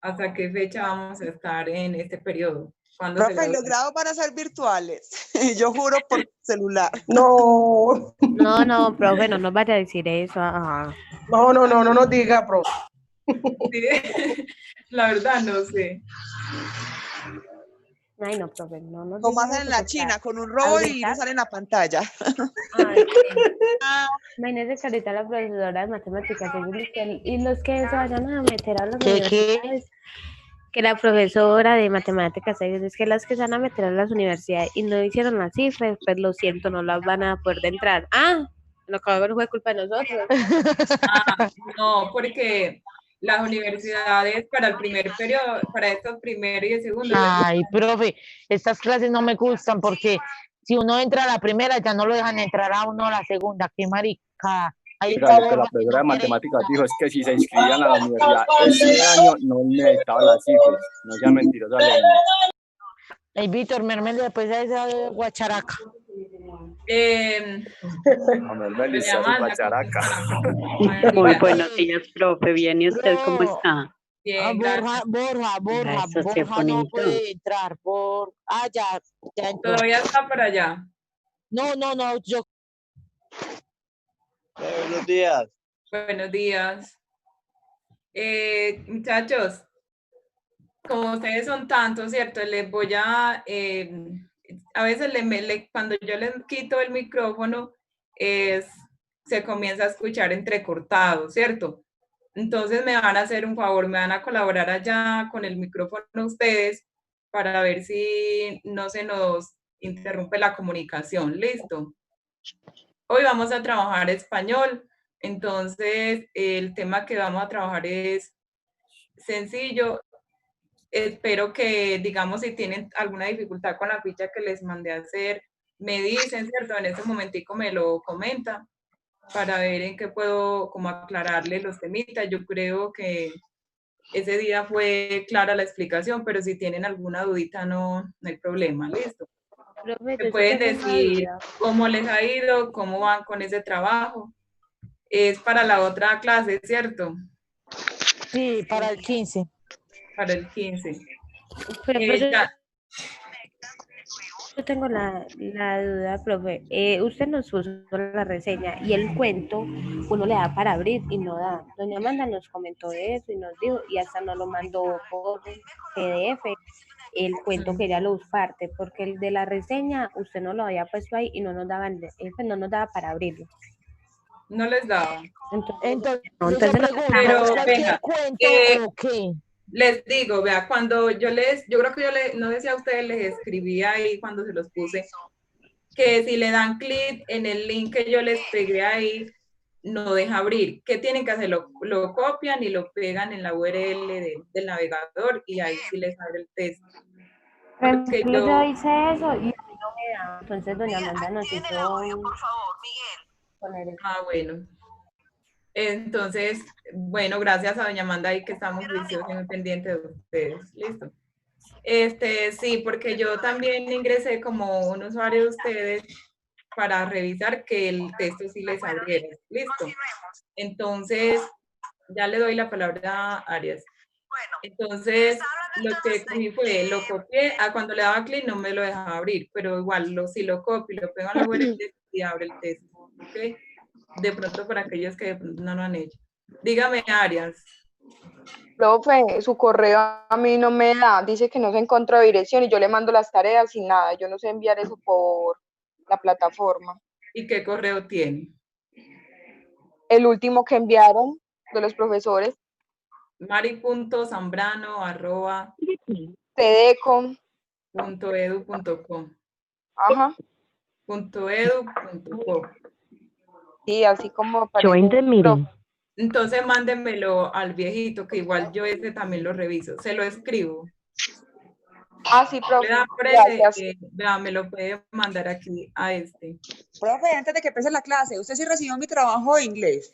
¿Hasta qué fecha vamos a estar en este periodo? ¿Cuándo se Profe, gradúa? los grados van a ser virtuales. Yo juro por celular. No, No, no, profe, no nos vaya a decir eso. Ajá. no nos diga, profe. Sí, la verdad no sé. Ay, no, profe, no nos Como diga hacen en eso la porque China, con un robot y ahorita, no sale en la pantalla. ay, imagínense que ahorita la profesora de matemáticas y los que se vayan a meter a las ¿Qué? universidades, que la profesora de matemáticas es que las que se van a meter a las universidades y no hicieron las cifras, pues lo siento, no las van a poder de entrar. Ah, lo que fue culpa de nosotros. Ah, no, porque las universidades para el primer periodo, para estos primero y el segundo, Ay, profe, estas clases no me gustan porque si uno entra a la primera, ya no lo dejan entrar a uno a la segunda. Qué marica. Ahí Oiga, lo que la no profesora de quiere ir. matemáticas dijo es que si se inscribían a la universidad este año no necesitaban las cifras. No sea mentirosa, Lena. Ay, Víctor, mermele después de esa guacharaca. A Mermel le está su Amanda, pacharaca. Muy buenos días, profe. Bien, ¿y usted cómo No. está? Bien, gracias. Borja Eso sí es no bonito. puede entrar ya entró. Todavía está por allá. No, yo. Buenos días. Buenos días. Muchachos, como ustedes son tantos, ¿cierto? Les voy a veces cuando yo les quito el micrófono, se comienza a escuchar entrecortado, ¿cierto? Entonces me van a hacer un favor, me van a colaborar allá con el micrófono ustedes para ver si no se nos interrumpe la comunicación. ¿Listo? Hoy vamos a trabajar español, entonces el tema que vamos a trabajar es sencillo. Espero que, digamos, si tienen alguna dificultad con la ficha que les mandé a hacer, me dicen, ¿cierto? En ese momentico me lo comentan para ver en qué puedo como aclararle los temitas. Yo creo que ese día fue clara la explicación, pero si tienen alguna dudita no hay problema, listo. Profe, Me yo sí pueden tengo una decir duda. cómo les ha ido, cómo van con ese trabajo. Es para la otra clase, ¿cierto? Sí, para el 15. Para el 15. Pero, Ya, yo tengo la duda, profe. Usted nos puso la reseña y el cuento uno le da para abrir y no da. Doña Amanda nos comentó de eso y nos dijo, y hasta nos lo mandó por PDF, el cuento que ella lo parte, porque el de la reseña usted no lo había puesto ahí y no nos daban, no nos daba para abrirlo. no les daba. Entonces Entonces yo no pregunto, Pero, ¿es cualquier venga, cuento o qué? Les digo, vea, cuando yo creo que no sé si a ustedes les escribí ahí cuando se los puse, que si le dan clic en el link que yo les pegué ahí, no deja abrir. ¿Qué tienen que hacer? Lo copian y lo pegan en la URL del navegador y ahí sí les abre el texto. Porque yo hice eso y a mí no me da. Entonces doña Amanda nos hizo poner eso. Ah, bueno. Entonces, bueno, gracias a doña Amanda ahí que estamos juiciosos y muy pendientes de ustedes. Listo. Sí, porque yo también ingresé como un usuario de ustedes para revisar que el texto sí les abriera. Listo. Entonces, ya le doy la palabra a Arias. Entonces, lo que cogí fue, lo copié, cuando le daba clic no me lo dejaba abrir, pero igual, si lo copio y lo pego en la URL y abre el texto. ¿Ok? De pronto para aquellos que de pronto no lo han hecho. Dígame, Arias. Profe, su correo a mí no me da, dice que no se encontró dirección y yo le mando las tareas sin nada, yo no sé enviar eso por la plataforma. ¿Y qué correo tiene? El último que enviaron de los profesores. mari.zambrano@cdeco.edu.co. Ajá. .edu.co. Sí, así como Yo aparece. Entonces mándenmelo al viejito, que igual yo ese también lo reviso. Se lo escribo. Ah, sí, profe. Vea, me lo puede mandar aquí a este. Profe, antes de que empiece la clase, ¿usted sí recibió mi trabajo de inglés?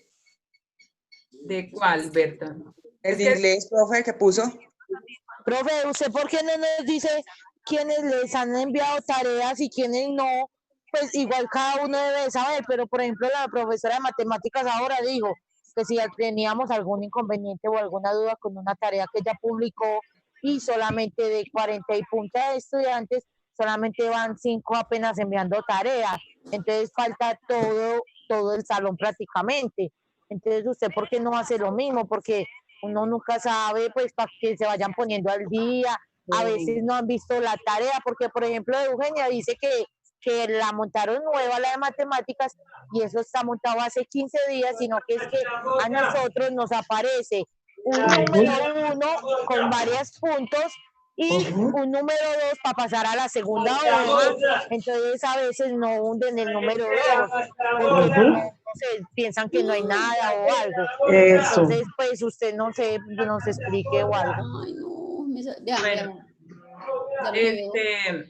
¿De cuál, Berta? El de inglés, profe, que puso. Profe, ¿usted por qué no nos dice quiénes les han enviado tareas y quiénes no? Pues igual cada uno debe saber, pero por ejemplo la profesora de matemáticas ahora dijo que si teníamos algún inconveniente o alguna duda con una tarea que ella publicó y solamente de 40 y punta de estudiantes, solamente van 5 apenas enviando tareas. Entonces falta todo el salón prácticamente. Entonces, ¿usted por qué no hace lo mismo? Porque uno nunca sabe, pues, para que se vayan poniendo al día. A veces no han visto la tarea, porque, por ejemplo, Eugenia dice que la montaron nueva, la de matemáticas, y eso está montado hace 15 días, sino que es que a nosotros nos aparece un número 1 con varios puntos y un número 2 para pasar a la segunda hoja. Entonces a veces no hunden el número 2 porque no sé, piensan que no hay nada o algo. Eso. Entonces, pues usted no sé, nos explique o algo. Ay, no. Ya, Bueno, ya lo veo.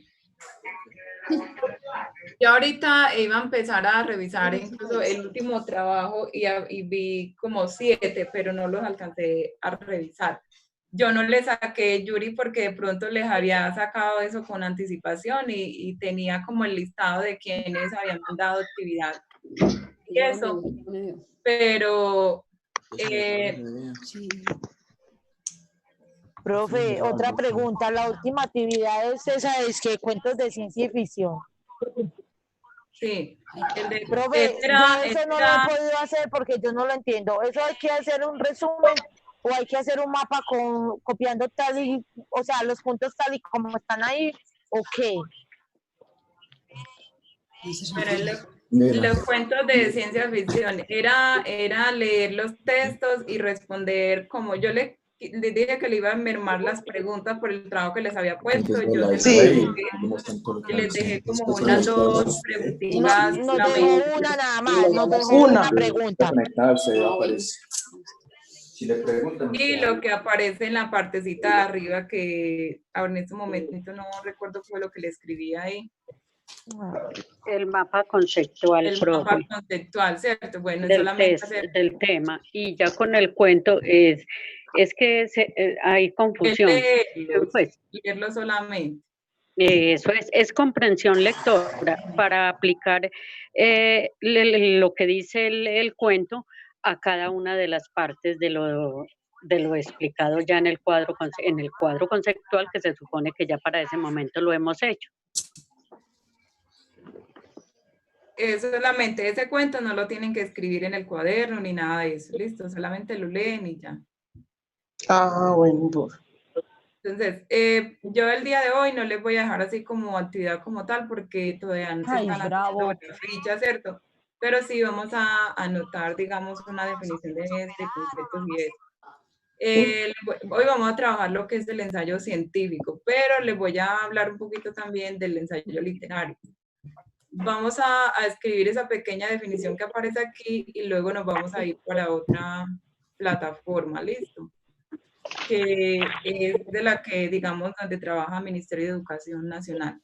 Yo ahorita iba a empezar a revisar incluso el último trabajo y vi como 7, pero no los alcancé a revisar. Yo no les saqué Yuri porque de pronto les había sacado eso con anticipación y tenía como el listado de quienes habían mandado actividad y eso, pero Sí. Profe, otra pregunta, la última actividad es esa, es que cuentos de ciencia y ficción. sí, el de Profe, yo eso no lo he podido hacer porque yo no lo entiendo. ¿Eso hay que hacer un resumen o hay que hacer un mapa copiando tal y, o sea, los puntos tal y como están ahí, o qué? Los cuentos de ciencia ficción era leer los textos y responder como yo le dije que le iba a mermar las preguntas por el trabajo que les había puesto. Yo les dejé como unas 2 preguntitas. Nos dejó una nada más, nos dejó una pregunta. Si le preguntan, y lo que aparece en la partecita de arriba, que ahora en este momento no recuerdo fue lo que le escribí ahí. El mapa conceptual, El profe, mapa conceptual, ¿cierto? Bueno, del, solamente test, hacer del tema. Y ya con el cuento es que hay confusión. Pues, leerlo solamente. Eso es comprensión lectora para aplicar lo que dice el cuento a cada una de las partes de lo explicado ya en el cuadro conceptual, que se supone que ya para ese momento lo hemos hecho. Solamente ese cuento no lo tienen que escribir en el cuaderno ni nada de eso, listo, solamente lo leen y ya. Ah, bueno, pues. Entonces, yo el día de hoy no les voy a dejar así como actividad como tal porque todavía no se están haciendo la ficha, ¿cierto? Pero sí vamos a anotar, digamos, una definición de conceptos y eso. Hoy vamos a trabajar lo que es el ensayo científico, pero les voy a hablar un poquito también del ensayo literario. Vamos a escribir esa pequeña definición que aparece aquí y luego nos vamos a ir para otra plataforma, ¿listo? Que es de la que, digamos, donde trabaja el Ministerio de Educación Nacional.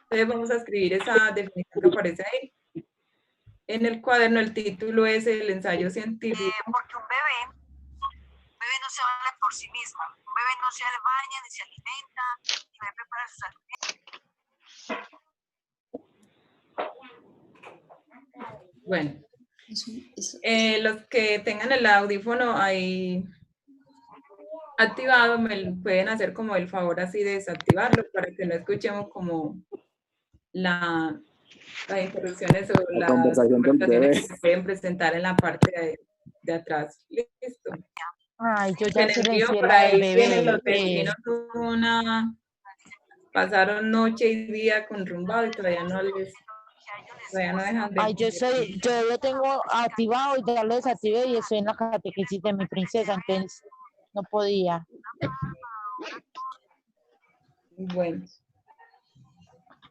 Entonces vamos a escribir esa definición que aparece ahí. En el cuaderno el título es el ensayo científico. Porque un bebé no se vale por sí mismo. Un bebé no se baña, ni se alimenta, ni va a preparar sus alimentos. Bueno, los que tengan el audífono ahí activado, me pueden hacer como el favor así de desactivarlo para que no escuchemos como las interrupciones o las conversaciones que se pueden presentar en la parte de atrás. Listo. Ay, yo ya silencié por la ahí del tienen bebé. los vecinos pasaron noche y día con rumbado y todavía no dejan de... Ay, yo lo tengo activado y ya lo desactivé y estoy en la catequesis de mi princesa, entonces no podía. Bueno.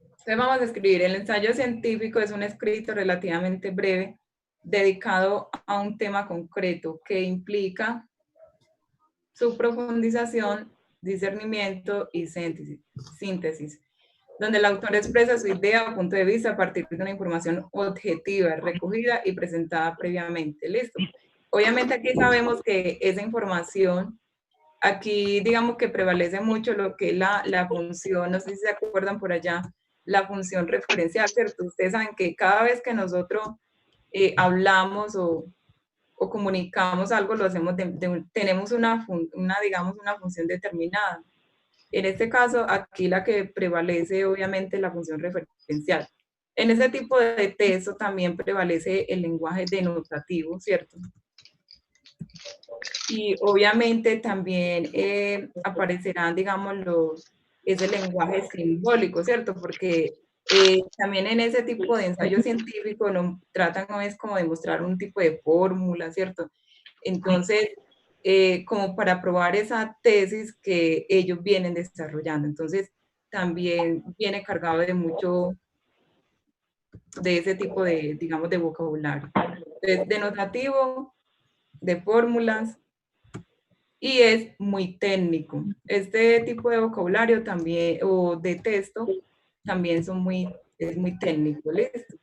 Entonces vamos a escribir, el ensayo científico es un escrito relativamente breve dedicado a un tema concreto que implica su profundización, discernimiento y síntesis, donde el autor expresa su idea o punto de vista a partir de una información objetiva, recogida y presentada previamente. ¿Listo? Obviamente aquí sabemos que esa información, aquí digamos que prevalece mucho lo que es la función, no sé si se acuerdan por allá, la función referencial, ¿cierto? Ustedes saben que cada vez que nosotros hablamos o o comunicamos algo, lo hacemos tenemos una, digamos, una función determinada. En este caso, aquí la que prevalece obviamente es la función referencial. En ese tipo de texto también prevalece el lenguaje denotativo, ¿cierto? Y obviamente también aparecerán, digamos, ese lenguaje simbólico, ¿cierto? Porque también en ese tipo de ensayo científico no tratan no es como de mostrar un tipo de fórmula, ¿cierto? Entonces, como para probar esa tesis que ellos vienen desarrollando. Entonces, también viene cargado de mucho de ese tipo de, digamos, de vocabulario. Entonces, denotativo, de fórmulas, y es muy técnico. Este tipo de vocabulario también, o de texto, también es muy técnico. ¿Listo?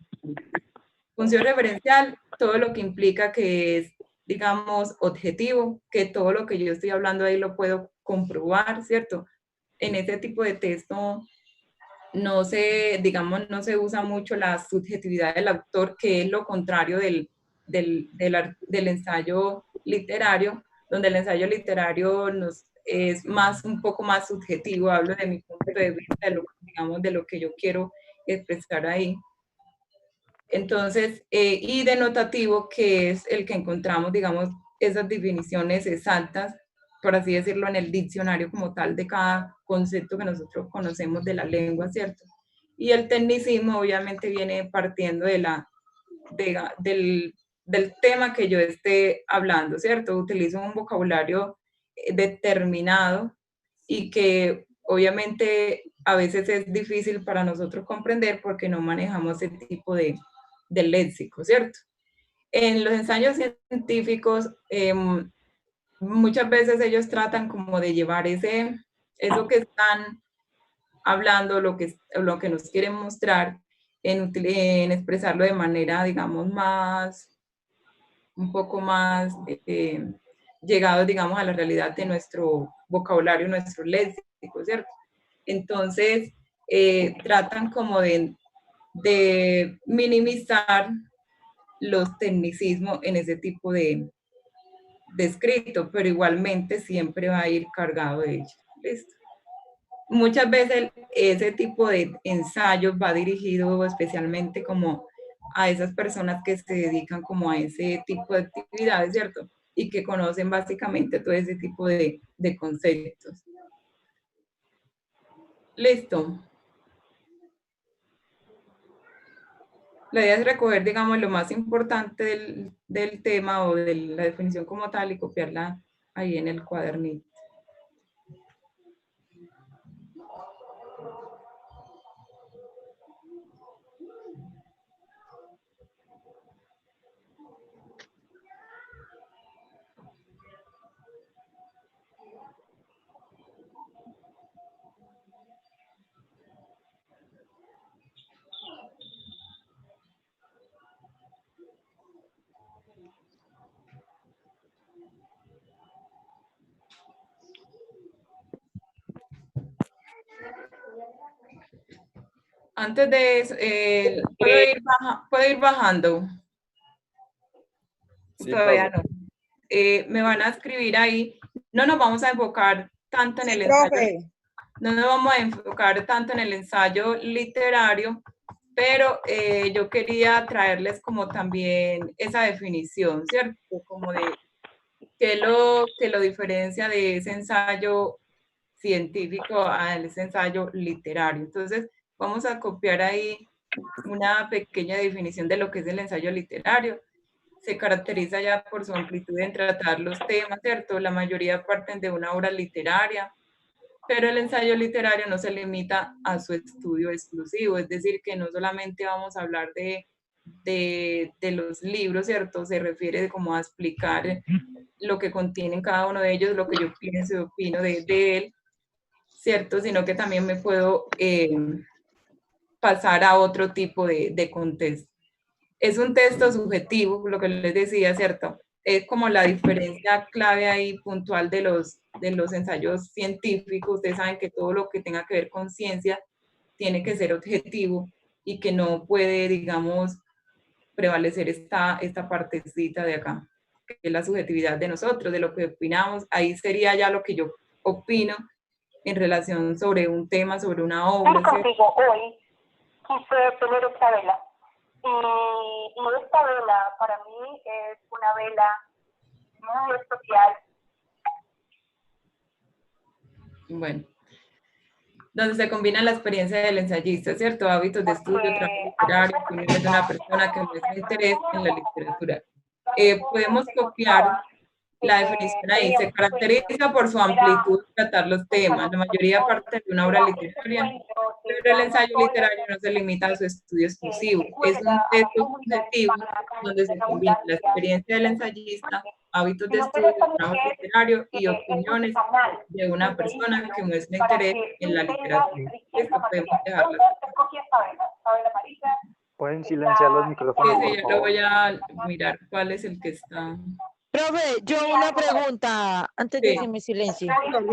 Función referencial, todo lo que implica que es, digamos, objetivo, que todo lo que yo estoy hablando ahí lo puedo comprobar, ¿cierto? En este tipo de texto no se, digamos, no se usa mucho la subjetividad del autor, que es lo contrario del ensayo literario, donde el ensayo literario es más, un poco más subjetivo, hablo de mi punto de vista, digamos, de lo que yo quiero expresar ahí. Entonces, y denotativo, que es el que encontramos, digamos, esas definiciones exactas, por así decirlo, en el diccionario como tal de cada concepto que nosotros conocemos de la lengua, ¿cierto? Y el tecnicismo obviamente viene partiendo del tema que yo esté hablando, ¿cierto? Utilizo un vocabulario determinado y que obviamente a veces es difícil para nosotros comprender porque no manejamos ese tipo de léxico, ¿cierto? En los ensayos científicos, muchas veces ellos tratan como de llevar eso que están hablando, lo que nos quieren mostrar, en expresarlo de manera, digamos, un poco más llegado, digamos, a la realidad de nuestro vocabulario, nuestro léxico, ¿cierto? Entonces, tratan como de minimizar los tecnicismos en ese tipo de escrito, pero igualmente siempre va a ir cargado de ellos. ¿Listo? Muchas veces ese tipo de ensayos va dirigido especialmente como a esas personas que se dedican como a ese tipo de actividades, ¿cierto? Y que conocen básicamente todo ese tipo de conceptos. Listo. La idea es recoger, digamos, lo más importante del tema o de la definición como tal y copiarla ahí en el cuadernito. Antes de eso, ¿puedo ir bajando? Sí, Todavía profe. no. Me van a escribir ahí. No nos vamos a enfocar tanto en Sí, el ensayo. profe. No nos vamos a enfocar tanto en el ensayo literario, pero yo quería traerles como también esa definición, ¿cierto? Como de qué lo diferencia de ese ensayo científico a ese ensayo literario. Entonces, vamos a copiar ahí una pequeña definición de lo que es el ensayo literario. Se caracteriza ya por su amplitud en tratar los temas, ¿cierto? La mayoría parten de una obra literaria, pero el ensayo literario no se limita a su estudio exclusivo, es decir, que no solamente vamos a hablar de los libros, ¿cierto? Se refiere como a explicar lo que contienen cada uno de ellos, lo que yo pienso y opino de él, ¿cierto? Sino que también me puedo pasar a otro tipo de contexto. Es un texto subjetivo, lo que les decía, ¿cierto? Es como la diferencia clave ahí puntual de los ensayos científicos. Ustedes saben que todo lo que tenga que ver con ciencia tiene que ser objetivo y que no puede, digamos, prevalecer esta partecita de acá. que es la subjetividad de nosotros, de lo que opinamos. Ahí sería ya lo que yo opino en relación sobre un tema, sobre una obra. Contigo hoy quise tener esta vela. Y esta vela para mí es una vela muy especial. Bueno, donde se combina la experiencia del ensayista, ¿cierto? Hábitos de estudio, trabajo literario, opiniones de una persona que muestra interés en la literatura. Podemos copiar la definición ahí. Se caracteriza por su amplitud de tratar los temas. La mayoría parte de una obra literaria, pero el ensayo literario no se limita a su estudio exclusivo. Es un texto subjetivo donde se combina la experiencia del ensayista, hábitos de estudio, trabajo literario y opiniones de una persona que muestra interés en la literatura. Esto podemos dejarlo. Pueden silenciar los micrófonos, Sí, por yo lo favor. voy a mirar cuál es el que está. Profe, yo una pregunta antes de Sí. que me silencie. Bueno.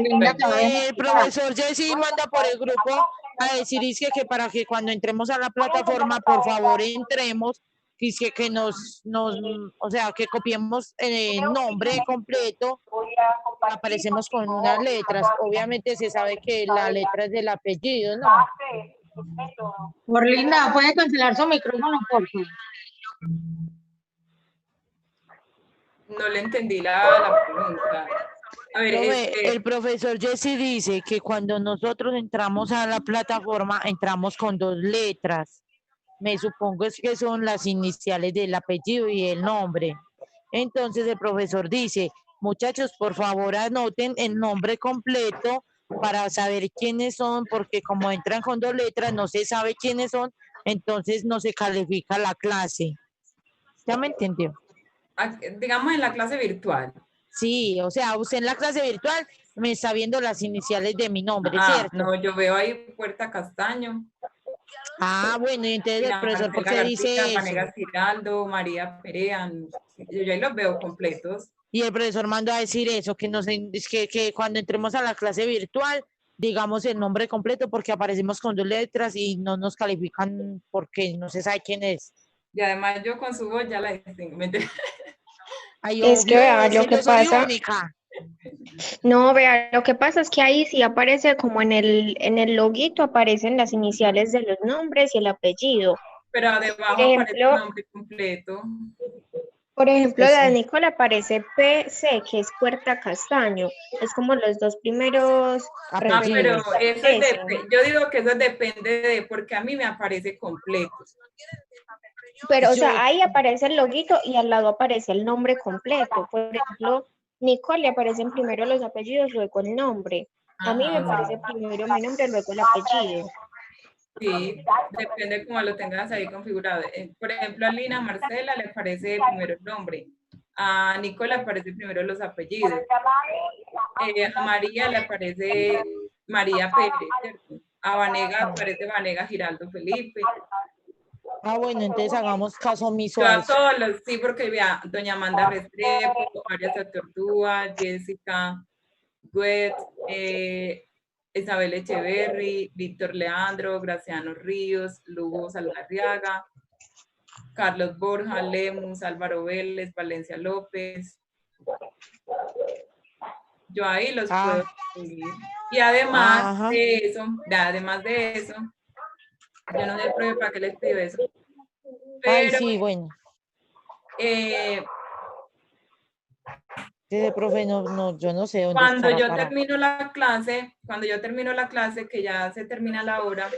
El profesor Jesse manda por el grupo a decir que para que cuando entremos a la plataforma, por favor, entremos, que nos, o sea, que copiemos el nombre completo, aparecemos con unas letras. Obviamente se sabe que la letra es del apellido, ¿no? Por Linda, ¿puede cancelar su micrófono, por favor? No le entendí la pregunta. A ver, Profe, el profesor Jesse dice que cuando nosotros entramos a la plataforma, entramos con dos letras. Me supongo es que son las iniciales del apellido y el nombre. Entonces el profesor dice, muchachos, por favor anoten el nombre completo para saber quiénes son, porque como entran con dos letras, no se sabe quiénes son, entonces no se califica la clase. ¿Ya me entendió? digamos en la clase virtual. Sí, o sea, usted en la clase virtual me está viendo las iniciales de mi nombre, Ah, ¿cierto? no, yo veo ahí Puerta Castaño. Ah, bueno, y entonces el profesor, ¿por qué dice eso? Vanegas Giraldo, María Perea, yo ahí los veo completos. Y el profesor mandó a decir eso, que, que cuando entremos a la clase virtual, digamos el nombre completo, porque aparecemos con dos letras y no nos califican porque no se sabe quién es. Y además yo con su voz ya la distingo. Ay, Es que vea, lo si que yo soy pasa, única. no, vea, lo que pasa es que ahí sí aparece como en el loguito aparecen las iniciales de los nombres y el apellido. Pero debajo Por aparece el ejemplo, nombre completo. Por ejemplo, Eso. la de Nicole aparece PC, que es Puerta Castaño. Es como los dos primeros Pero apellidos. eso es yo digo que eso depende de, porque a mí me aparece completo. Pero, o sea, ahí aparece el loguito y al lado aparece el nombre completo. Por ejemplo, Nicole le aparecen primero los apellidos, luego el nombre. A mí me aparece primero mi nombre, luego el apellido. Sí, depende cómo lo tengas ahí configurado. Por ejemplo, a Lina Marcela le aparece primero el nombre. A Nicola aparece primero los apellidos. A María le aparece María Pérez, ¿cierto? A Vanega aparece Vanega Giraldo Felipe. Ah, bueno, entonces hagamos caso omiso Yo a a eso. todos los, sí, porque vea, doña Amanda Restrepo, Arias Tortúa, Jessica Guet, Isabel Echeverry, Víctor Leandro, Graciano Ríos, Lugo Saldarriaga, Carlos Borja, Lemus, Álvaro Vélez, Valencia López. Yo ahí los puedo seguir. Y además de eso, yo no sé el profe para qué les pido eso. Pero, ay, sí, bueno. Profe, no, yo no sé dónde cuando estará yo parado. termino la clase, que ya se termina la hora,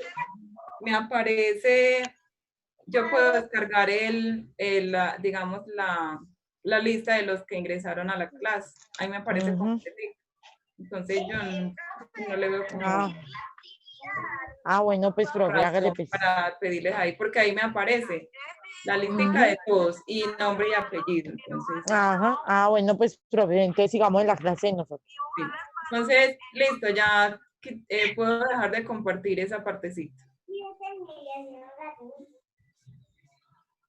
me aparece, yo puedo descargar digamos, la lista de los que ingresaron a la clase. Ahí me aparece completito. Entonces yo no le veo como... bueno, pues profe, hágale pues. Para pedirles ahí, porque ahí me aparece la listica de todos y nombre y apellido. Entonces, bueno, pues profe, entonces sigamos en la clase de nosotros. Sí. Entonces, listo, ya puedo dejar de compartir esa partecita.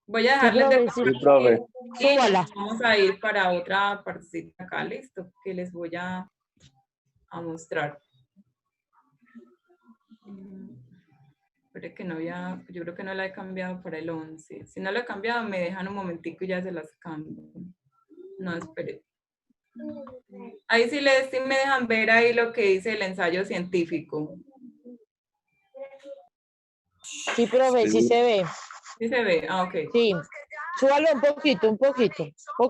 Voy a dejarles de compartir. Sí, profe. Y vamos a ir para otra partecita acá, listo, que les voy a mostrar. Pero que no había, yo creo que no la he cambiado para el 11. Si no la he cambiado, me dejan un momentico y ya se las cambio. No, espere. Ahí sí me dejan ver ahí lo que dice el ensayo científico. Sí, profe, sí se ve. Sí se ve, ah, ok. Sí. Súbalo un poquito, Ah,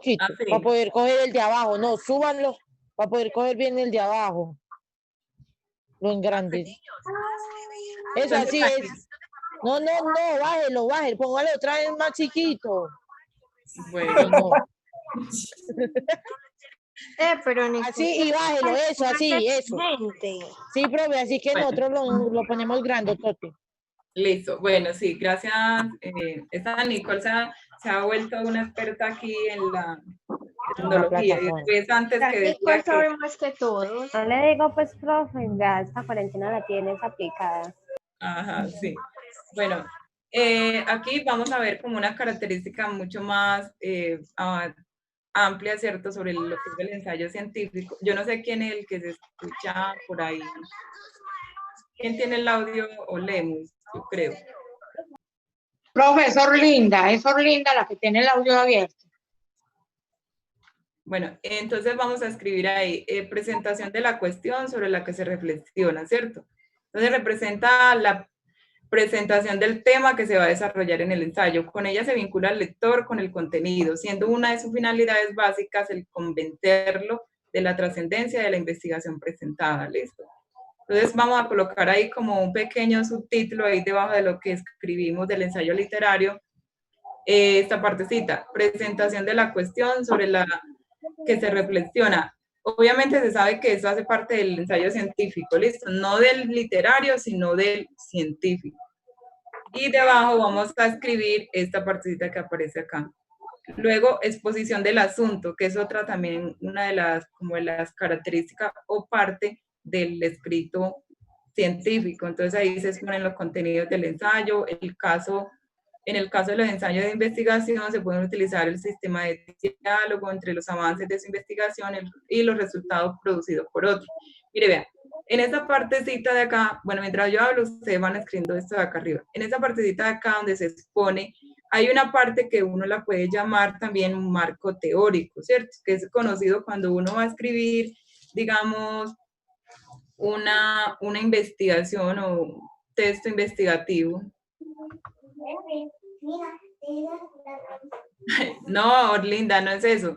sí. para poder coger el de abajo. No, súbanlo para poder coger bien el de abajo. Lo engrandes. Eso, Entonces, así aquí. es. No, bájelo, póngale otra vez más chiquito. Bueno. No. Pero ni Así y bájelo, eso, así, eso. Sí, profe, así que Bueno. nosotros lo ponemos grandotote. Listo, bueno, sí, gracias. Esta Nicole se ha vuelto una experta aquí en la tecnología. Y después, antes que decía Nicole que... sabe más que todos. No le digo, pues, profe, ya esta cuarentena la tienes aplicada. Ajá, sí. Bueno, aquí vamos a ver como una característica mucho más amplia, ¿cierto? Sobre lo que es el ensayo científico. Yo no sé quién es el que se escucha por ahí. ¿Quién tiene el audio? O Lemus, yo creo. Profesor Linda, es Orlinda la que tiene el audio abierto. Bueno, entonces vamos a escribir ahí, presentación de la cuestión sobre la que se reflexiona, ¿cierto? Entonces representa la presentación del tema que se va a desarrollar en el ensayo. Con ella se vincula al lector con el contenido, siendo una de sus finalidades básicas el convencerlo de la trascendencia de la investigación presentada, ¿listo? Entonces vamos a colocar ahí como un pequeño subtítulo ahí debajo de lo que escribimos del ensayo literario, esta partecita, presentación de la cuestión sobre la que se reflexiona. Obviamente se sabe que eso hace parte del ensayo científico, ¿listo? No del literario, sino del científico. Y debajo vamos a escribir esta partecita que aparece acá. Luego, exposición del asunto, que es otra también, una de las, como de las características o parte del escrito científico. Entonces ahí se exponen los contenidos del ensayo, en el caso de los ensayos de investigación se pueden utilizar el sistema de diálogo entre los avances de su investigación y los resultados producidos por otros. Mire, vean, en esta partecita de acá, bueno, mientras yo hablo, ustedes van escribiendo esto de acá arriba. En esta partecita de acá donde se expone, hay una parte que uno la puede llamar también un marco teórico, ¿cierto? Que es conocido cuando uno va a escribir, digamos, una investigación o un texto investigativo. No, Orlinda, no es eso,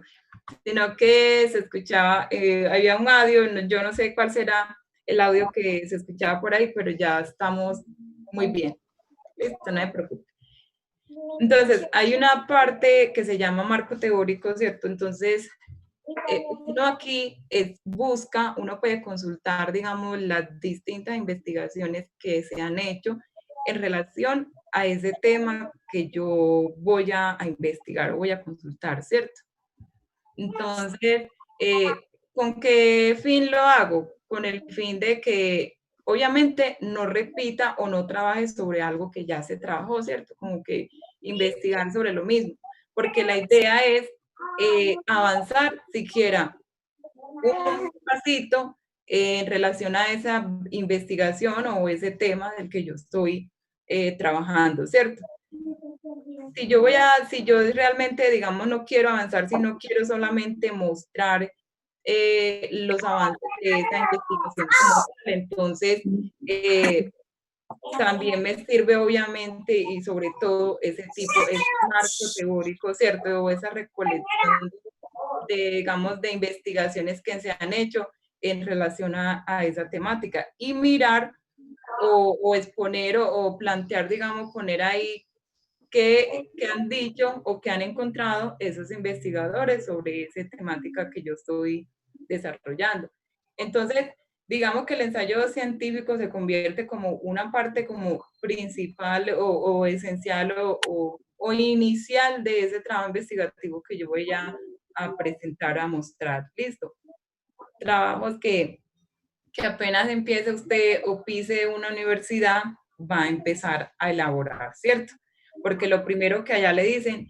sino que se escuchaba, había un audio, yo no sé cuál será el audio que se escuchaba por ahí, pero ya estamos muy bien. Listo, no me preocupe. Entonces, hay una parte que se llama marco teórico, ¿cierto? Entonces, uno aquí busca, uno puede consultar, digamos, las distintas investigaciones que se han hecho en relación a ese tema que yo voy a investigar o voy a consultar, ¿cierto? Entonces, ¿con qué fin lo hago? Con el fin de que obviamente no repita o no trabaje sobre algo que ya se trabajó, ¿cierto? Como que investigar sobre lo mismo, porque la idea es avanzar siquiera un pasito en relación a esa investigación o ese tema del que yo estoy trabajando, ¿cierto? Si yo realmente, digamos, no quiero avanzar, sino quiero solamente mostrar los avances de esa investigación como tal, entonces también me sirve obviamente y sobre todo ese marco teórico, ¿cierto? O esa recolección de, digamos, de investigaciones que se han hecho en relación a esa temática y mirar o exponer o plantear, digamos, poner ahí qué han dicho o qué han encontrado esos investigadores sobre esa temática que yo estoy desarrollando. Entonces, digamos que el ensayo científico se convierte como una parte como principal o esencial o inicial de ese trabajo investigativo que yo voy a presentar, a mostrar. Listo. Trabajos que apenas empiece usted o pise una universidad, va a empezar a elaborar, ¿cierto? Porque lo primero que allá le dicen,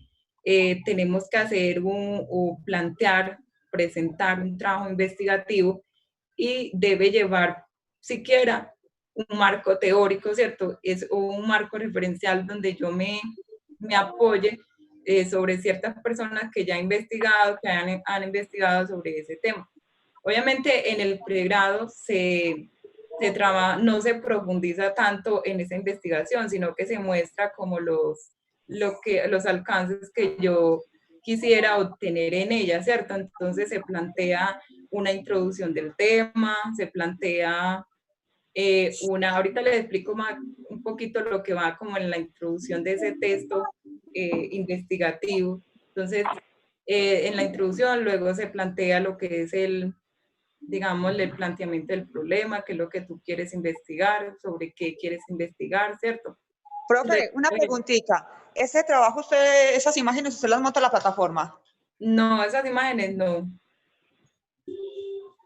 tenemos que hacer o plantear, presentar un trabajo investigativo y debe llevar siquiera un marco teórico, ¿cierto? Es un marco referencial donde yo me apoye sobre ciertas personas que ya han investigado, que han investigado sobre ese tema. Obviamente en el pregrado no se profundiza tanto en esa investigación, sino que se muestra como los alcances que yo quisiera obtener en ella, ¿cierto? Entonces se plantea una introducción del tema, se plantea ahorita les explico un poquito lo que va como en la introducción de ese texto investigativo. Entonces, en la introducción luego se plantea lo que es el planteamiento del problema, qué es lo que tú quieres investigar, sobre qué quieres investigar, ¿cierto? Profe, una preguntita. ¿Ese trabajo esas imágenes usted las monta a la plataforma? No, esas imágenes no.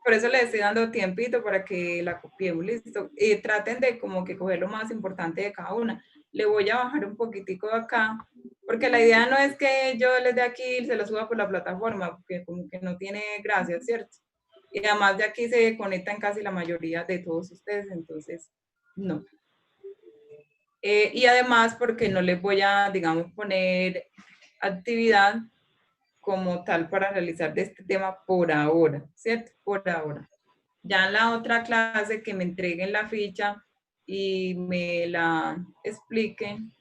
Por eso les estoy dando tiempito para que la copiemos, listo. Y traten de como que coger lo más importante de cada una. Le voy a bajar un poquitico de acá, porque la idea no es que yo les dé aquí y se lo suba por la plataforma, porque como que no tiene gracia, ¿cierto? Y además de aquí se conectan casi la mayoría de todos ustedes, entonces no. Y además porque no les voy a, digamos, poner actividad como tal para realizar de este tema por ahora, ¿cierto? Por ahora. Ya en la otra clase que me entreguen la ficha y me la expliquen.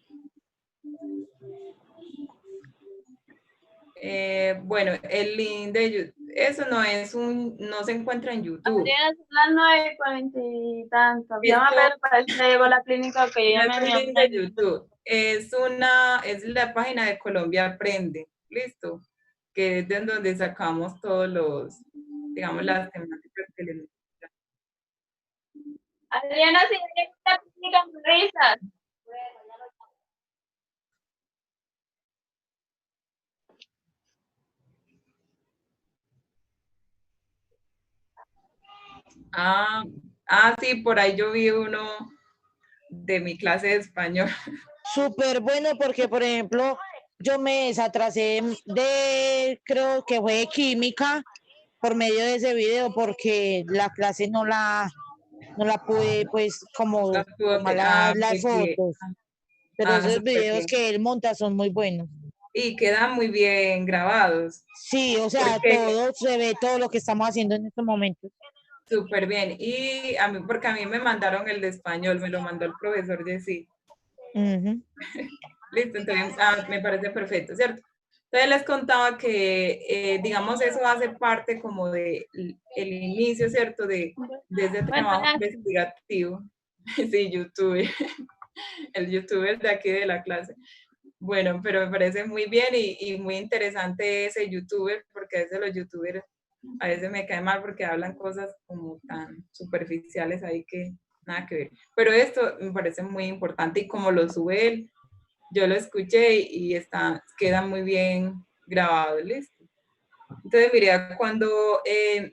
Bueno, el link de YouTube, eso no se encuentra en YouTube. Adriana, son las 9:40 y tanto. Llama a Pedro para que llegó a la clínica que yo no es el link de YouTube. Es la página de Colombia Aprende, listo, que es de donde sacamos todos digamos, las temáticas que les... Adriana, si llega a la clínica con risas. Sí, por ahí yo vi uno de mi clase de español. Súper bueno porque, por ejemplo, yo me desatrasé creo que fue de química por medio de ese video porque la clase no la pude, pues, como tomar las fotos. Pero esos videos que él monta son muy buenos. Y quedan muy bien grabados. Sí, o sea, todo se ve, todo lo que estamos haciendo en estos momentos. Súper bien. Y porque a mí me mandaron el de español, me lo mandó el profesor de sí. Listo, entonces me parece perfecto, ¿cierto? Entonces les contaba que, digamos, eso va a ser parte como de el inicio, ¿cierto? De ese trabajo investigativo. Sí, YouTube. El youtuber de aquí de la clase. Bueno, pero me parece muy bien y muy interesante ese youtuber, porque a veces los youtubers a veces me cae mal porque hablan cosas como tan superficiales ahí que nada que ver. Pero esto me parece muy importante y como lo sube él, yo lo escuché y queda muy bien grabado, ¿listo? Entonces, mira,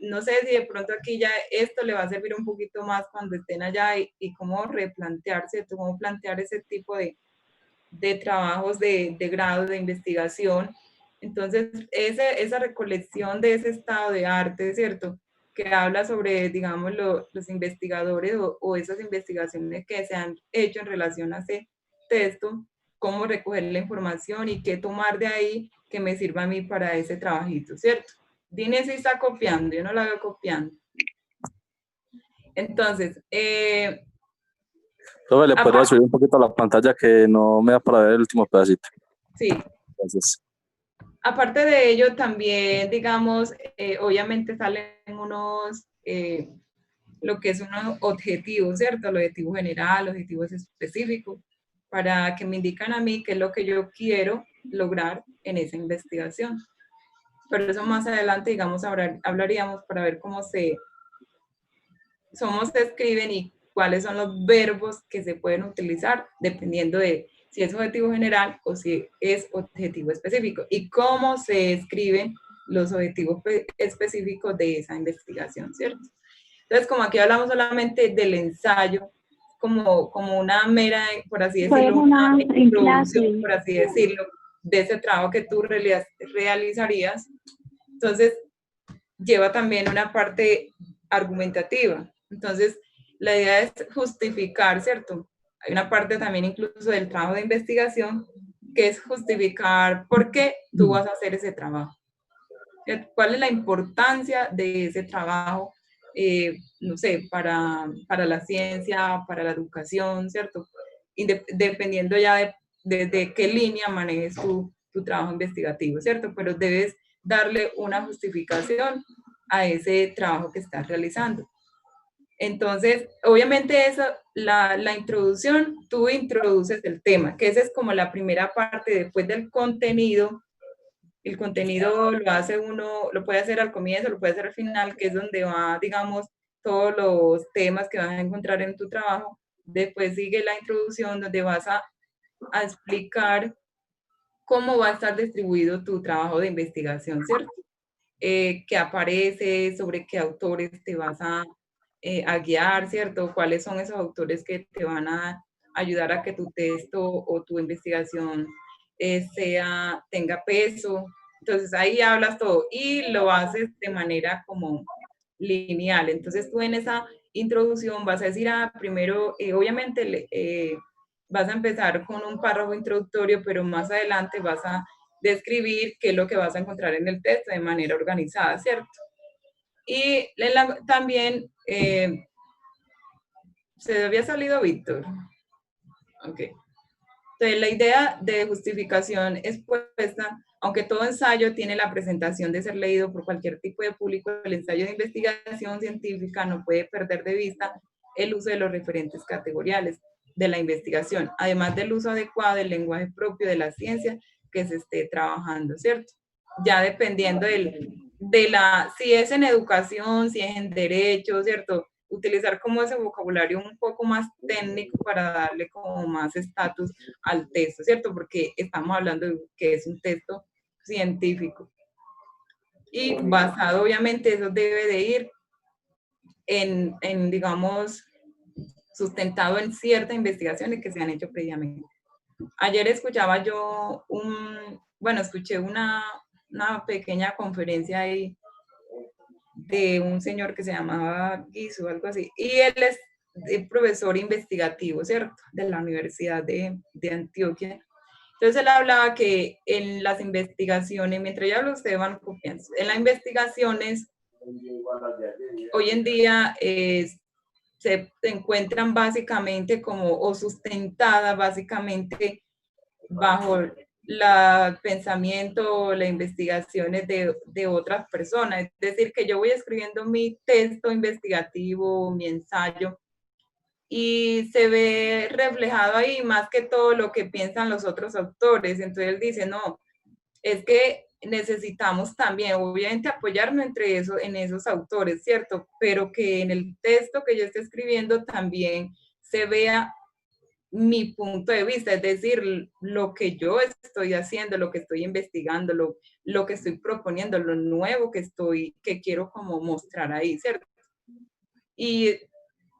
no sé si de pronto aquí ya esto le va a servir un poquito más cuando estén allá y cómo replantearse, cómo plantear ese tipo de trabajos de grado, de investigación. Entonces, esa recolección de ese estado de arte, ¿cierto? Que habla sobre, digamos, los investigadores o esas investigaciones que se han hecho en relación a ese texto, cómo recoger la información y qué tomar de ahí que me sirva a mí para ese trabajito, ¿cierto? Dine si está copiando, yo no la veo copiando. Entonces, Profe, ¿le podría subir un poquito la pantalla que no me da para ver el último pedacito? Sí. Gracias. Aparte de ello, también, digamos, obviamente salen unos, lo que es unos objetivos, ¿cierto? El objetivo general, objetivos específicos, para que me indican a mí qué es lo que yo quiero lograr en esa investigación. Pero eso más adelante, digamos, hablaríamos para ver cómo se escriben y cuáles son los verbos que se pueden utilizar dependiendo de si es objetivo general o si es objetivo específico y cómo se escriben los objetivos específicos de esa investigación, ¿cierto? Entonces, como aquí hablamos solamente del ensayo, como una mera, por así decirlo, una introducción, por así decirlo, de ese trabajo que tú realizarías, entonces lleva también una parte argumentativa. Entonces, la idea es justificar, ¿cierto? Hay una parte también incluso del trabajo de investigación que es justificar por qué tú vas a hacer ese trabajo. ¿Cuál es la importancia de ese trabajo? No sé, para la ciencia, para la educación, ¿cierto? Dependiendo ya de qué línea manejes tu trabajo investigativo, ¿cierto? Pero debes darle una justificación a ese trabajo que estás realizando. Entonces, obviamente eso, la introducción, tú introduces el tema, que esa es como la primera parte. Después del contenido. El contenido lo hace uno, lo puede hacer al comienzo, lo puede hacer al final, que es donde va, digamos, todos los temas que vas a encontrar en tu trabajo. Después sigue la introducción, donde vas a explicar cómo va a estar distribuido tu trabajo de investigación, ¿cierto? Qué aparece, sobre qué autores te vas a guiar, ¿cierto? Cuáles son esos autores que te van a ayudar a que tu texto o tu investigación tenga peso. Entonces ahí hablas todo y lo haces de manera como lineal. Entonces tú en esa introducción vas a decir, primero, obviamente vas a empezar con un párrafo introductorio, pero más adelante vas a describir qué es lo que vas a encontrar en el texto de manera organizada, ¿cierto? Y también, ¿se había salido Víctor? Ok. Entonces, la idea de justificación expuesta, aunque todo ensayo tiene la presentación de ser leído por cualquier tipo de público, el ensayo de investigación científica no puede perder de vista el uso de los referentes categoriales de la investigación, además del uso adecuado del lenguaje propio de la ciencia que se esté trabajando, ¿cierto? Ya dependiendo si es en educación, si es en derecho, ¿cierto? Utilizar como ese vocabulario un poco más técnico para darle como más estatus al texto, ¿cierto? Porque estamos hablando de que es un texto científico. Y basado, obviamente, eso debe de ir en digamos, sustentado en ciertas investigaciones que se han hecho previamente. Ayer escuchaba yo escuché una pequeña conferencia ahí de un señor que se llamaba Guiso, algo así, y él es profesor investigativo, ¿cierto? De la Universidad de Antioquia. Entonces él hablaba que en las investigaciones, mientras ya ustedes van copiando, en las investigaciones, hoy en día se encuentran básicamente o sustentadas básicamente bajo el pensamiento, las investigaciones de otras personas. Es decir, que yo voy escribiendo mi texto investigativo, mi ensayo, y se ve reflejado ahí más que todo lo que piensan los otros autores. Entonces él dice, no, es que necesitamos también, obviamente, apoyarnos en esos autores, ¿cierto? Pero que en el texto que yo esté escribiendo también se vea mi punto de vista, es decir, lo que yo estoy haciendo, lo que estoy investigando, lo que estoy proponiendo, lo nuevo que quiero como mostrar ahí, ¿cierto? Y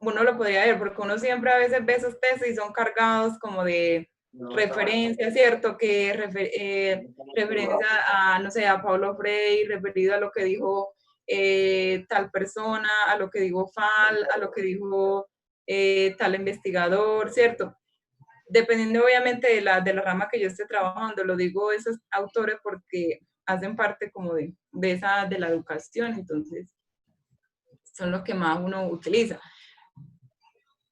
uno lo podría ver, porque uno siempre a veces ve esos textos y son cargados como de referencia, ¿cierto? Que referencia a, no sé, a Paulo Freire, referido a lo que dijo tal persona, a lo que dijo Fall, a lo que dijo tal investigador, ¿cierto? Dependiendo obviamente de la rama que yo esté trabajando, lo digo esos autores porque hacen parte como de la educación, entonces son los que más uno utiliza.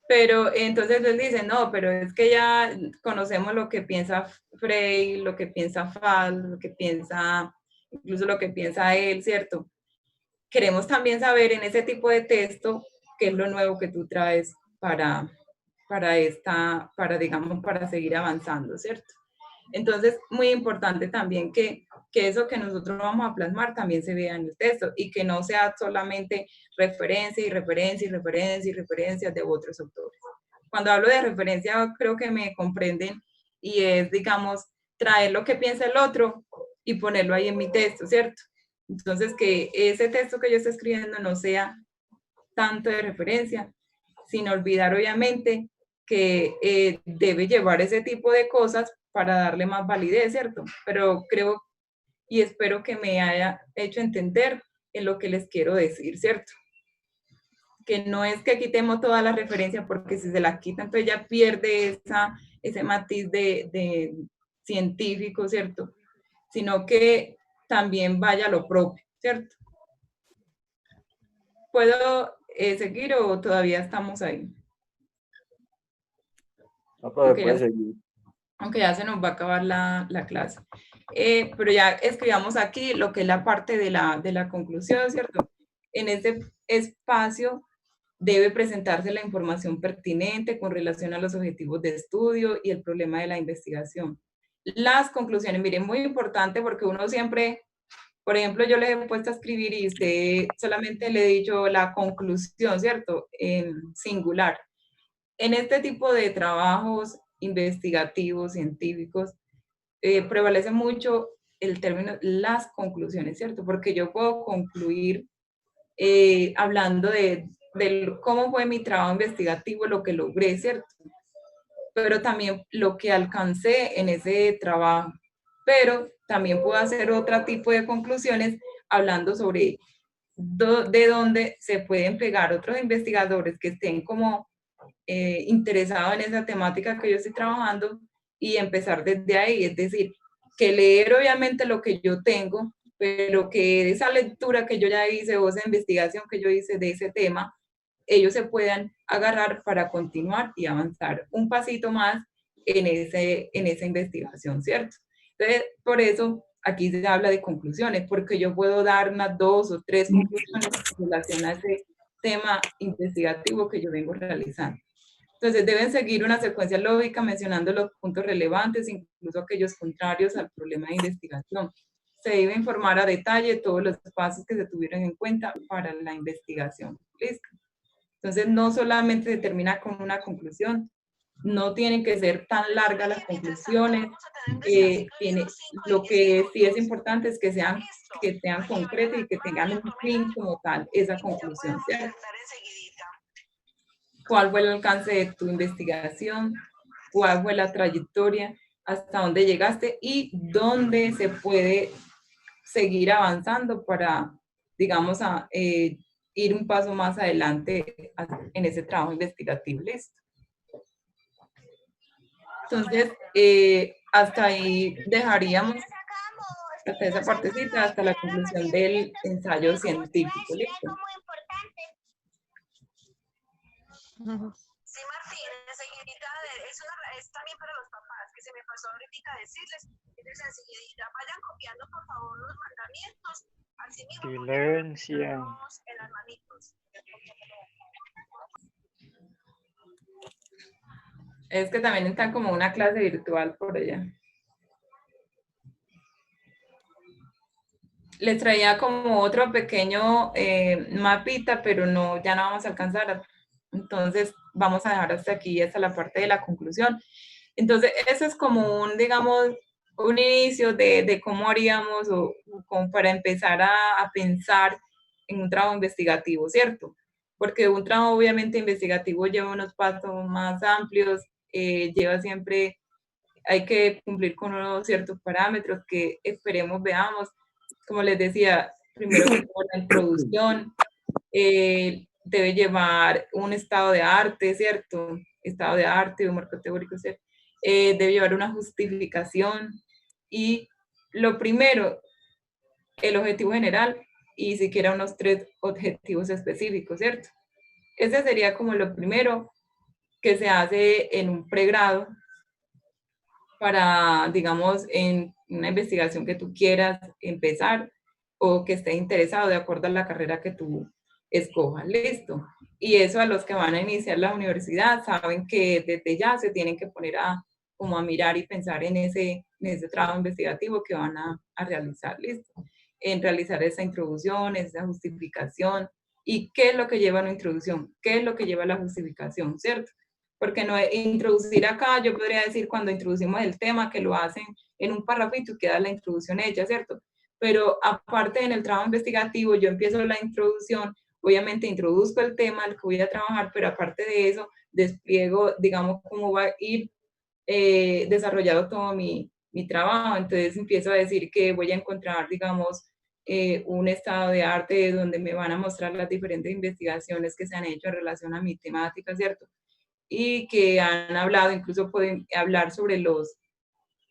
Pero entonces él dice, no, pero es que ya conocemos lo que piensa Frey, lo que piensa Fall, lo que piensa, incluso lo que piensa él, ¿cierto? Queremos también saber en ese tipo de texto qué es lo nuevo que tú traes para seguir avanzando, ¿cierto? Entonces, muy importante también que eso que nosotros vamos a plasmar también se vea en el texto y que no sea solamente referencia y referencia y referencia y referencias de otros autores. Cuando hablo de referencia, creo que me comprenden y es, digamos, traer lo que piensa el otro y ponerlo ahí en mi texto, ¿cierto? Entonces, que ese texto que yo estoy escribiendo no sea tanto de referencia, sin olvidar, obviamente, que debe llevar ese tipo de cosas para darle más validez, ¿cierto? Pero creo y espero que me haya hecho entender en lo que les quiero decir, ¿cierto? Que no es que quitemos toda la referencia, porque si se la quitan, entonces ya pierde ese matiz científico, ¿cierto? Sino que también vaya a lo propio, ¿cierto? ¿Puedo seguir o todavía estamos ahí? No, profe, Aunque puede ya, seguir. aunque ya se nos va a acabar la clase. Pero ya escribamos aquí lo que es la parte de la conclusión, ¿cierto? En este espacio debe presentarse la información pertinente con relación a los objetivos de estudio y el problema de la investigación. Las conclusiones, miren, muy importante porque uno siempre, por ejemplo, yo le he puesto a escribir y usted solamente le he dicho la conclusión, ¿cierto? En singular. En este tipo de trabajos investigativos, científicos, prevalece mucho el término las conclusiones, ¿cierto? Porque yo puedo concluir hablando de cómo fue mi trabajo investigativo, lo que logré, ¿cierto? Pero también lo que alcancé en ese trabajo. Pero también puedo hacer otro tipo de conclusiones hablando sobre de dónde se pueden pegar otros investigadores que estén como interesados en esa temática que yo estoy trabajando y empezar desde ahí, es decir, que leer obviamente lo que yo tengo, pero que esa lectura que yo ya hice o esa investigación que yo hice de ese tema, ellos se puedan agarrar para continuar y avanzar un pasito más en esa investigación, ¿cierto? Entonces, por eso aquí se habla de conclusiones, porque yo puedo dar unas 2 o 3 conclusiones en relación a ese tema investigativo que yo vengo realizando. Entonces, deben seguir una secuencia lógica mencionando los puntos relevantes, incluso aquellos contrarios al problema de investigación. Se debe informar a detalle todos los pasos que se tuvieron en cuenta para la investigación. ¿Listo? Entonces, no solamente se termina con una conclusión, no tienen que ser tan largas las conclusiones. Lo que sí es importante es que sean concretas y que tengan un fin como tal, esa conclusión, ¿cierto? ¿Cuál fue el alcance de tu investigación? ¿Cuál fue la trayectoria? ¿Hasta dónde llegaste? ¿Y dónde se puede seguir avanzando para, digamos, ir un paso más adelante en ese trabajo investigativo? ¿Listo? Entonces, hasta ahí dejaríamos, hasta esa partecita, hasta la conclusión del ensayo científico. ¿Listo? Sí, Martín, enseguidita, es también para los papás, que se me pasó ahorita decirles, entonces enseguidita, vayan copiando por favor los mandamientos, así mismo Silencio. en las manitos. Es que también está como una clase virtual por allá. Les traía como otro pequeño mapita, pero no, ya no vamos a alcanzar. Entonces, vamos a dejar hasta aquí, hasta la parte de la conclusión. Entonces, eso es como un, digamos, un inicio de cómo haríamos o como para empezar a pensar en un trabajo investigativo, ¿cierto? Porque un trabajo obviamente investigativo lleva unos pasos más amplios, lleva siempre, hay que cumplir con unos ciertos parámetros que esperemos veamos. Como les decía, primero que todo la introducción, debe llevar un estado de arte, ¿cierto? Estado de arte, un marco teórico, ¿cierto? Debe llevar una justificación y lo primero, el objetivo general y siquiera unos 3 objetivos específicos, ¿cierto? Ese sería como lo primero que se hace en un pregrado para, digamos, en una investigación que tú quieras empezar o que estés interesado de acuerdo a la carrera que tú escojas. Listo. Y eso a los que van a iniciar la universidad saben que desde ya se tienen que poner como a mirar y pensar en ese trabajo investigativo que van a realizar. Listo. En realizar esa introducción, esa justificación. ¿Y qué es lo que lleva a una introducción? ¿Qué es lo que lleva a la justificación? ¿Cierto? Porque no es introducir acá, yo podría decir cuando introducimos el tema que lo hacen en un párrafito y queda la introducción hecha, ¿cierto? Pero aparte en el trabajo investigativo yo empiezo la introducción, obviamente introduzco el tema al que voy a trabajar, pero aparte de eso despliego, digamos, cómo va a ir desarrollado todo mi trabajo. Entonces empiezo a decir que voy a encontrar, digamos, un estado de arte donde me van a mostrar las diferentes investigaciones que se han hecho en relación a mi temática, ¿cierto? Y que han hablado, incluso pueden hablar sobre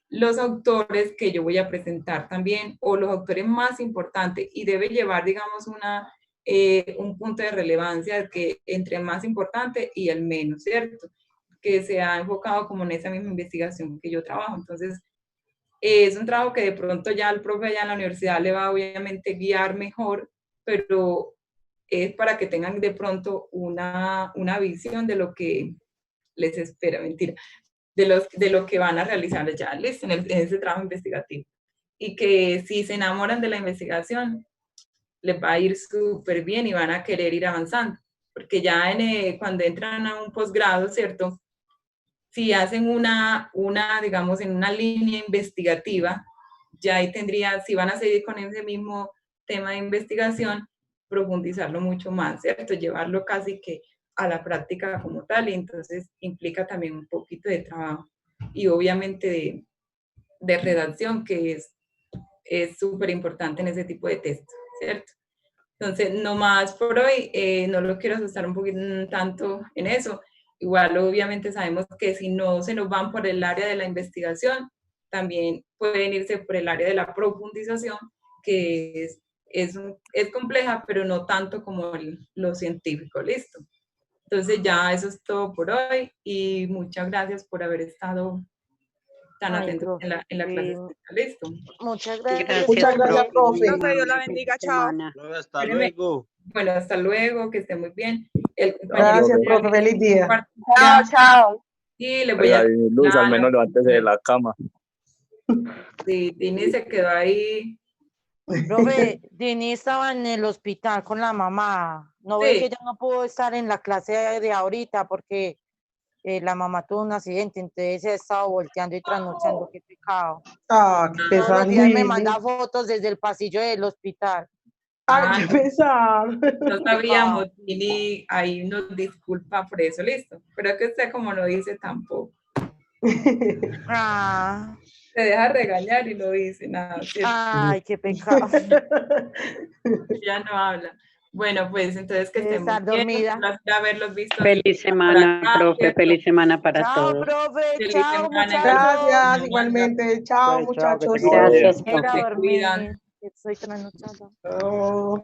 los autores que yo voy a presentar también, o los autores más importantes, y debe llevar, digamos, un punto de relevancia que entre más importante y el menos, ¿cierto? Que se ha enfocado como en esa misma investigación que yo trabajo. Entonces, es un trabajo que de pronto ya el profe allá en la universidad le va obviamente guiar mejor, pero es para que tengan de pronto una visión de lo que les espera, mentira, de lo que van a realizar ya en ese trabajo investigativo. Y que si se enamoran de la investigación, les va a ir súper bien y van a querer ir avanzando. Porque ya cuando entran a un posgrado, ¿cierto? Si hacen digamos, en una línea investigativa, ya ahí si van a seguir con ese mismo tema de investigación, profundizarlo mucho más, ¿cierto? Llevarlo casi que a la práctica como tal, y entonces implica también un poquito de trabajo y obviamente de redacción, que es súper importante en ese tipo de textos, ¿cierto? Entonces, no más por hoy, no lo quiero asustar un poquito tanto en eso. Igual, obviamente, sabemos que si no se nos van por el área de la investigación, también pueden irse por el área de la profundización, que es compleja, pero no tanto como lo científico, ¿listo? Entonces, ya eso es todo por hoy y muchas gracias por haber estado tan atentos en la clase. ¿Listo? Muchas gracias. Muchas gracias, profe. Profe, Dios la bendiga, chao. Hasta luego. Bueno, hasta luego, que esté muy bien. Gracias, profe, feliz día. Chao, chao. Y le voy Oiga, a... Luz, al menos levántese de la cama. Sí, Tini se quedó ahí. Profe, Dini estaba en el hospital con la mamá. No ve Sí. que ella no pudo estar en la clase de ahorita porque la mamá tuvo un accidente, entonces se ha estado volteando y trasnochando. Qué pecado. Ah, qué Todos pesar, los días me Lili. manda fotos desde el pasillo del hospital. Ay, qué pesar. No sabíamos, Tini, ahí nos disculpa por eso, listo. Pero que usted como lo dice tampoco. Ah. Se deja regañar y lo dice, nada. ¿cierto? Ay, qué pecado. Ya no habla. Bueno, pues entonces que estén muy Estar bien. dormida. Un placer haberlos visto. Feliz semana, acá, profe, ¿cierto? feliz semana para Chao, todos. profe. Feliz Chao, semana, muchachos. Gracias, igualmente. Chao, Chao, que muchachos. tengan buen día. Gracias, Era profe. Se cuidan. dormir. Estoy trasnochando. Chao.